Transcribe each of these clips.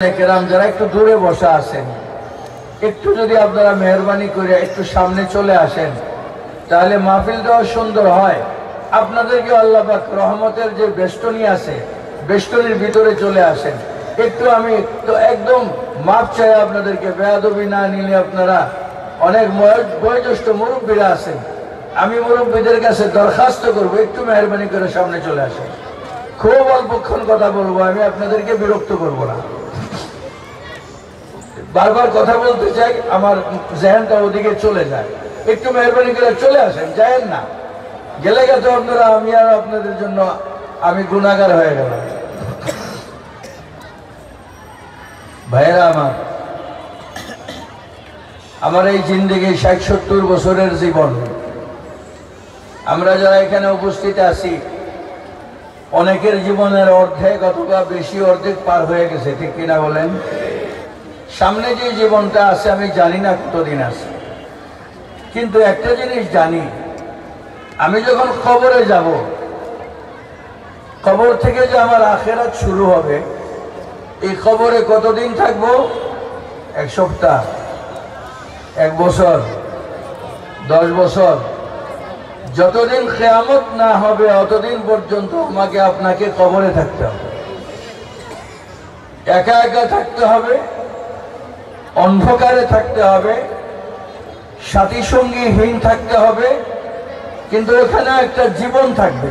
যারা একটু দূরে বসা আছেন, একটু যদি আপনারা মেহরবানি করে একটু সামনে চলে আসেন, তাহলে মাহফিলটাও সুন্দর হয়। আপনাদেরকে আল্লাহ পাক রহমতের যে বেষ্টনী আছে, বেষ্টনীর ভিতরে চলে আসেন। একটু আমি তো একদম মাপ চাই আপনাদেরকে, বেয়াদবি না নিলে আপনারা অনেক বয়োজ্যেষ্ঠ মুরব্বীরা আছেন, আমি মুরব্বীদের কাছে দরখাস্ত করবো একটু মেহরবানি করে সামনে চলে আসেন। খুব অল্পক্ষণ কথা বলবো, আমি আপনাদেরকে বিরক্ত করবো না। বারবার কথা বলতে চাই, আমার জেহেনটা ওদিকে চলে যায়। একটু মেহরবানি করে চলে আসেন, যায়েন না। গেলে গেছে আপনারা, আমি আর আপনাদের জন্য আমি গুনাহগার হয়ে গেলাম। ভাইয়েরা আমার এই জিন্দেগি ৬০-৭০ বছরের জীবন, আমরা যারা এখানে উপস্থিত আছি অনেকের জীবনের অর্ধেক অথবা বেশি অর্ধেক পার হয়ে গেছে, ঠিক কিনা বলেন? সামনে যে জীবনটা আছে আমি জানি না কতদিন আছে, কিন্তু একটা জিনিস জানি, আমি যখন কবরে যাব, কবর থেকে যে আমার আখিরাত শুরু হবে, এই কবরে কতদিন থাকবো? ১ সপ্তাহ, ১ বছর, ১০ বছর, যতদিন কিয়ামত না হবে অতদিন পর্যন্ত আমাকে আপনাকে কবরে থাকতে হবে। একা একা থাকতে হবে, অন্ধকারে থাকতে হবে, সাথী সঙ্গীহীন থাকতে হবে, কিন্তু এখানে একটা জীবন থাকবে,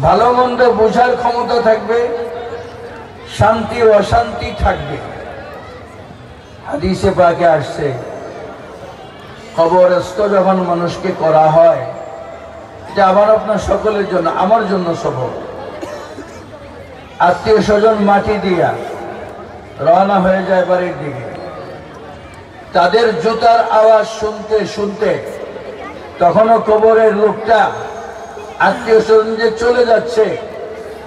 ভালো মন্দ বোঝার ক্ষমতা থাকবে, শান্তি অশান্তি থাকবে। হাদিসে পাকে আসছে, কবরস্থ যখন মানুষকে করা হয়, এটা আবার আপনার সকলের জন্য, আমার জন্য সবর। আত্মীয় স্বজন মাটি দিয়া রওনা হয়ে যায় বাড়ির দিকে, তাদের জুতার আওয়াজ শুনতে শুনতে তখনও কবরের লোকটা আত্মীয় স্বজন যে চলে যাচ্ছে,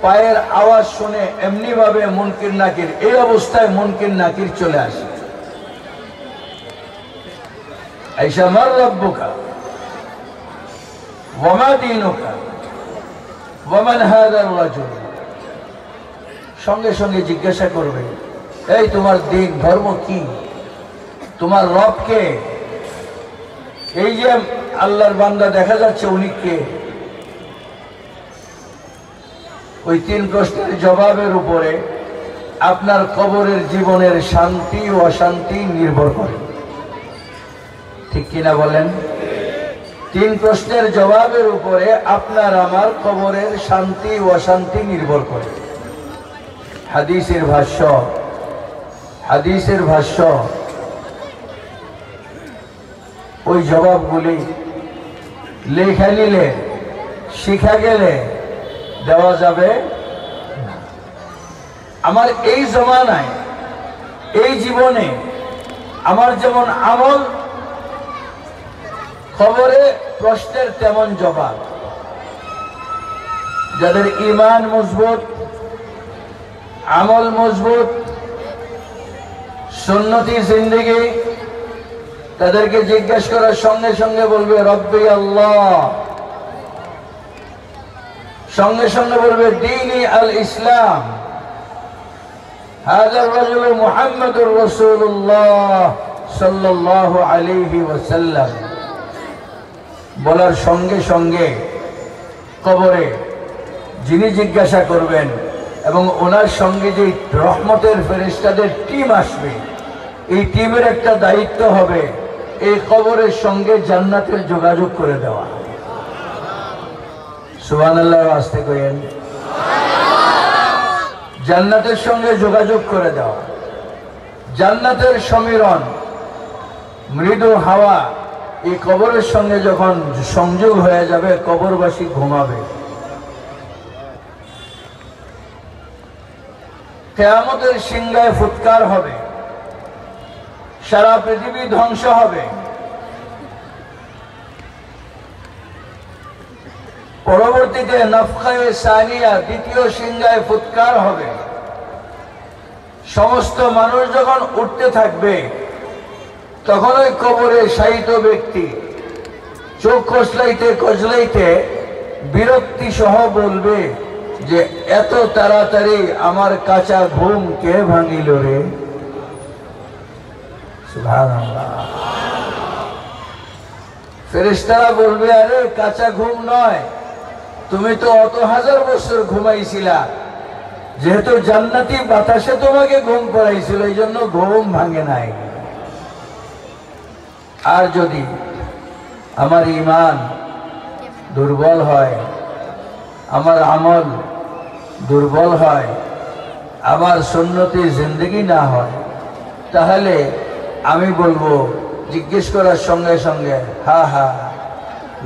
পায়ের আওয়াজ শুনে এমনি ভাবে মুনকির নাকির, এই অবস্থায় মুনকির নাকির চলে আসে। আইসা মার রব্বুকা ওয়া মা দীনুকা ওয়া মান হাযার রাজুল, সঙ্গে সঙ্গে জিজ্ঞাসা করবে, এই তোমার দিন ধর্ম কি, তোমার রব কে? এই যে আল্লাহর বান্দা দেখা যাচ্ছে, উনি কে? ওই ৩ প্রশ্নের জবাবের উপরে আপনার কবরের জীবনের শান্তি ও অশান্তি নির্ভর করে, ঠিক কিনা বলেন? ৩ প্রশ্নের জবাবের উপরে আপনার আমার কবরের শান্তি ও অশান্তি নির্ভর করে। হাদিসের ভাষ্য ওই জবাবগুলি লেখা নিলে, শিখা গেলে দেওয়া যাবে। আমার এই জমানায়, এই জীবনে আমার যেমন আমল, খবরে প্রশ্নের তেমন জবাব। যাদের ঈমান মজবুত, আমল মজবুত, সুন্নতি জিন্দেগি, তাদেরকে জিজ্ঞেস করার সঙ্গে সঙ্গে বলবে রব্বি আল্লাহ, সঙ্গে সঙ্গে বলবে দীনি আল ইসলাম, হাযা রাজুল মুহাম্মাদুর রাসূলুল্লাহ সাল্লাল্লাহু আলাইহি ওয়াসাল্লাম। বলার সঙ্গে সঙ্গে কবরে যিনি জিজ্ঞাসা করবেন এবং ওনার সঙ্গে যে রহমতের ফেরেশতাদের টিম আসবে, এই টিমের একটা দায়িত্ব হবে এই কবরের সঙ্গে জান্নাতের যোগাযোগ করে দেওয়া। সুবহানাল্লাহ, আস্তে কইেন। জান্নাতের সঙ্গে যোগাযোগ করে দেওয়া, জান্নাতের সমীরণ, মৃদু হাওয়া এই কবরের সঙ্গে যখন সংযোগ হয়ে যাবে, কবরবাসী ঘুমাবে। কিয়ামতের সিংহায় ফুৎকার হবে, সারা পৃথিবী ধ্বংস হবে, পরবর্তীতে নফখায়ে সানিয়া, দ্বিতীয় সিংহায় ফুৎকার হবে। সমস্ত মানুষ যখন উঠতে থাকবে, তখন ওই কবরে শায়িত ব্যক্তি চোখ কচলাইতে কচলাইতে বিরক্তি সহ বলবে, যে এত তাড়াতাড়ি আমার কাঁচা ঘুম কে ভাঙিল রে? সুবহানাল্লাহ। ফেরেশতারা বলবে, আরে কাঁচা ঘুম নয়, তুমি তো অত হাজার বছর ঘুমাইছিলা, যেহেতু জান্নাতি বাতাসে তোমাকে ঘুম পড়াইছিল এই জন্য ঘুম ভাঙে নাই। আর যদি আমার ঈমান দুর্বল হয়, আমার আমল দুর্বল হয়, আমার সুন্নতি জিন্দেগি না হয়, তাহলে আমি বলবো জিজ্ঞেস করার সঙ্গে সঙ্গে হা হা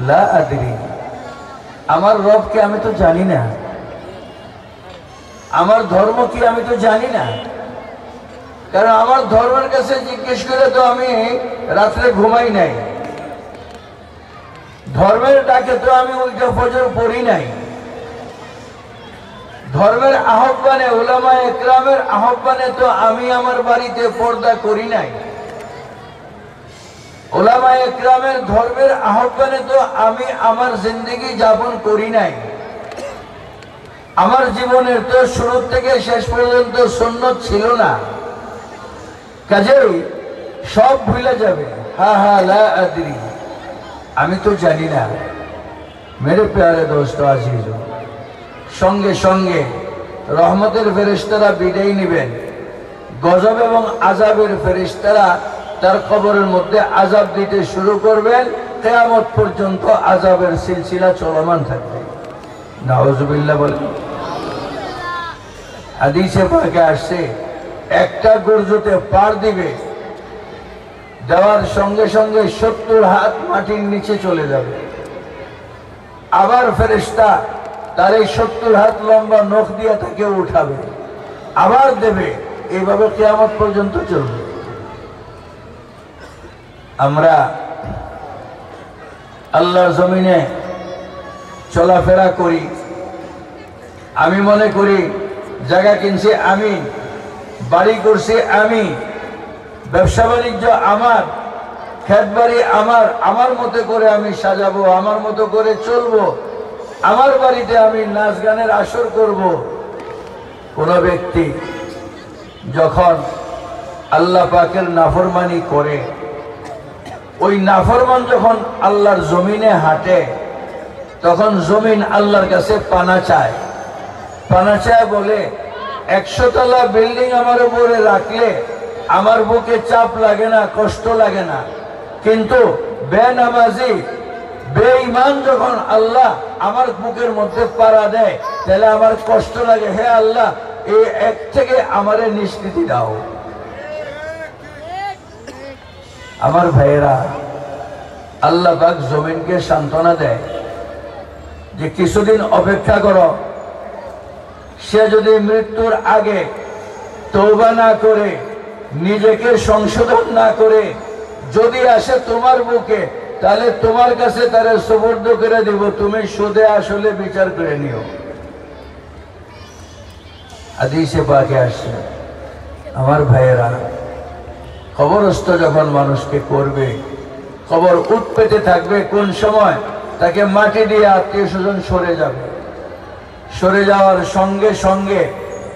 লা আদরি, আমার রবকে আমি তো জানি না, আমার ধর্ম কি আমি তো জানি না। কারণ আমার ধর্মের কাছে জিজ্ঞেস করে তো আমি রাত্রে ঘুমাই নাই, ধর্মের ডাকে তো আমি উল্টা ফজর পড়ি নাই, ধর্মের আহ্বানে উলামা একরামের আহ্বানে তো আমি আমার বাড়িতে পর্দা করি নাই, উলামা একরামের ধর্মের আহ্বানে তো আমি আমার জিন্দেগি যাপন করি নাই, আমার জীবনের তো শুরু থেকে শেষ পর্যন্ত সুন্নত ছিল না, কাজেই সব ভুলে যাবে। হা হা লা আদরি, আমি তো জানি না। মেরে প্যারে দোস্ত আজিজ, সঙ্গে সঙ্গে রহমতের ফেরেশতারা বিদায় নেবেন, গজব এবং আযাবের ফেরেশতারা তার কবরের মধ্যে আযাব দিতে শুরু করবেন, কিয়ামত পর্যন্ত আযাবের সিলসিলা চলমান থাকবে। নাউযুবিল্লাহ বলেন। হাদিসে পাকে আসছে, একটা গর্জতে পার দিবে, দেওয়ার সঙ্গে সঙ্গে 70 হাত মাটির নিচে চলে যাবে। আবার ফেরেশতা তার এই 70 হাত লম্বা নখ দিয়ে তাকে উঠাবে, আবার দেবে, এইভাবে কিয়ামত পর্যন্ত চলবে। আমরা আল্লাহর জমিনে চলাফেরা করি, আমি মনে করি জায়গা কিনছি আমি, বাড়ি করছি আমি, ব্যবসা বাণিজ্য আমার, খেত বাড়ি আমার, আমার মতো করে আমি সাজাবো, আমার মতো করে চলবো, আমার বাড়িতে আমি নাচ গানের আসর করব। কোন ব্যক্তি যখন আল্লাহ পাকের নাফরমানি করে, ওই নাফরমান যখন আল্লাহর জমিনে হাঁটে, তখন জমিন আল্লাহর কাছে পানা চায়, পানা চায় বলে 100 তলা বিল্ডিং আমার উপরে রাখলে আমার বুকে চাপ লাগে না, কষ্ট লাগে না, কিন্তু বেনামাজি বেঈমান যখন আল্লাহ আমার বুকের মধ্যে পাড়া দেয় তাহলে আমার কষ্ট লাগে। হে আল্লাহ, এই এক থেকে আমারে নিষ্কৃতি দাও। আমার ভাইয়েরা, আল্লাহ পাক জমিনকে সান্ত্বনা দেয় যে কিছুদিন অপেক্ষা করো, সে যদি মৃত্যুর আগে তওবা না করে, নিজেকে সংশোধন না করে যদি আসে তোমার বুকে, তাহলে তোমার কাছে তারা সুবর্দ করে দিব, তুমি সুদে আসলে বিচার করে নিও। হাদিসে পাকে আসছে। আমার ভাইয়েরা, কবরস্থ যখন মানুষকে করবে, কবর উৎপেতে থাকবে, কোন সময় তাকে মাটি দিয়ে আত্মীয় স্বজন সরে যাবে, সরে যাওয়ার সঙ্গে সঙ্গে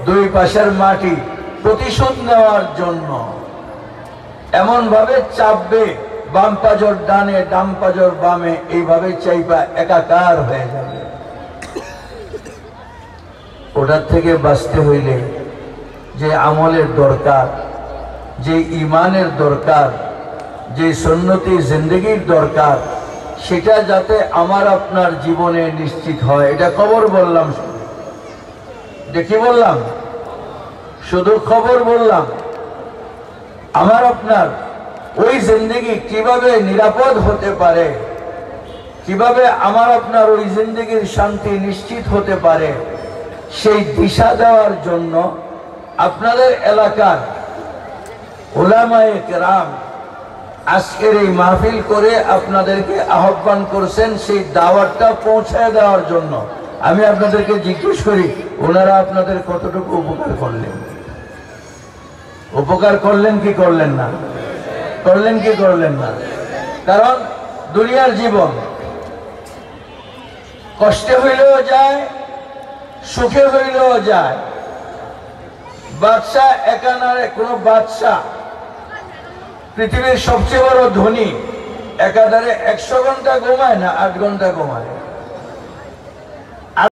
দুই পাশের মাটি প্রতিশোধ নেওয়ার জন্য এমন ভাবে চাপবে, বাম পাজর ডানে, ডাম পাজর বামে, এইভাবে চাইপা একাকার হয়ে যাবে। ওটার থেকে বাঁচতে হইলে যে আমলের দরকার, যে ইমানের দরকার, যে সুন্নতি জিন্দেগির দরকার, সেটা যাতে আমার আপনার জীবনে নিশ্চিত হয়। এটা খবর বললাম, দেখি বললাম, শুধু খবর বললাম। আমার আপনার ওই জিন্দেগি কিভাবে নিরাপদ হতে পারে, কিভাবে আমার আপনার ওই জিন্দেগির শান্তি নিশ্চিত হতে পারে, সেই দিশা দেওয়ার জন্য আপনাদের এলাকার উলামায়ে কেরাম আজকের এই মাহফিল করে আপনাদেরকে আহ্বান করছেন সেই দাওয়াতটা পৌঁছায় দেওয়ার জন্য। আমি আপনাদেরকে জিজ্ঞেস করি, ওনারা আপনাদের কতটুকু উপকার করলেন? উপকার করলেন কি করলেন না? করলেন কি করলেন না? কারণ দুনিয়ার জীবন কষ্টে হইলেও যায়, সুখে হইলেও যায়। বাদশাহ একানারে, কোন বাদশাহ পৃথিবীর সবচেয়ে বড় ধনী একাধারে 100 ঘন্টা ঘুমায় না 8 ঘন্টা ঘুমায়।